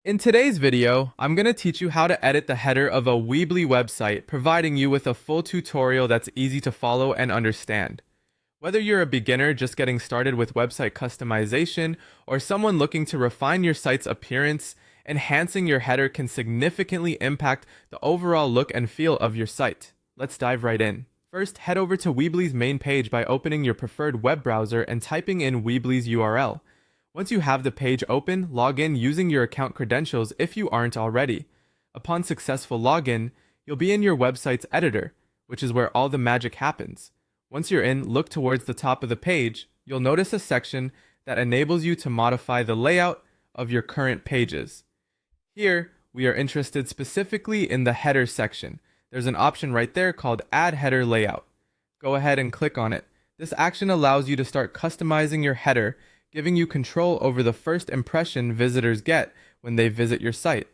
In today's video, I'm going to teach you how to edit the header of a Weebly website, providing you with a full tutorial that's easy to follow and understand. Whether you're a beginner just getting started with website customization or someone looking to refine your site's appearance, enhancing your header can significantly impact the overall look and feel of your site. Let's dive right in. First, head over to Weebly's main page by opening your preferred web browser and typing in Weebly's URL. Once you have the page open, log in using your account credentials if you aren't already. Upon successful login, you'll be in your website's editor, which is where all the magic happens. Once you're in, look towards the top of the page. You'll notice a section that enables you to modify the layout of your current pages. Here, we are interested specifically in the header section. There's an option right there called Add Header Layout. Go ahead and click on it. This action allows you to start customizing your header, giving you control over the first impression visitors get when they visit your site.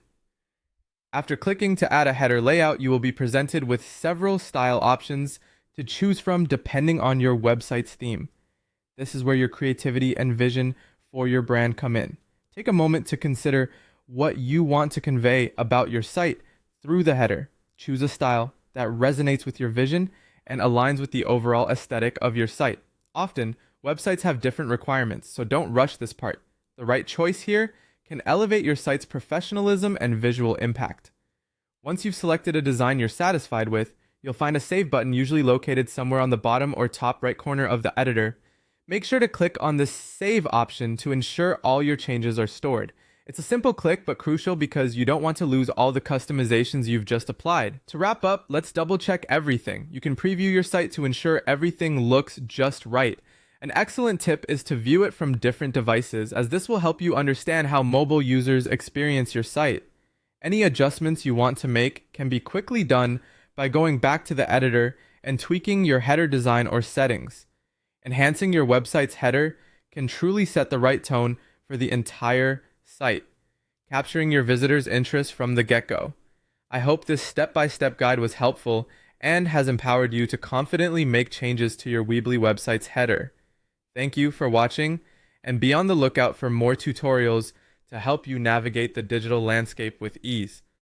After clicking to add a header layout, you will be presented with several style options to choose from depending on your website's theme. This is where your creativity and vision for your brand come in. Take a moment to consider what you want to convey about your site through the header. Choose a style that resonates with your vision and aligns with the overall aesthetic of your site. Often, websites have different requirements, so don't rush this part. The right choice here can elevate your site's professionalism and visual impact. Once you've selected a design you're satisfied with, you'll find a Save button usually located somewhere on the bottom or top right corner of the editor. Make sure to click on the Save option to ensure all your changes are stored. It's a simple click but crucial because you don't want to lose all the customizations you've just applied. To wrap up, let's double check everything. You can preview your site to ensure everything looks just right. An excellent tip is to view it from different devices, as this will help you understand how mobile users experience your site. Any adjustments you want to make can be quickly done by going back to the editor and tweaking your header design or settings. Enhancing your website's header can truly set the right tone for the entire site, capturing your visitors' interest from the get-go. I hope this step-by-step guide was helpful and has empowered you to confidently make changes to your Weebly website's header. Thank you for watching, and be on the lookout for more tutorials to help you navigate the digital landscape with ease.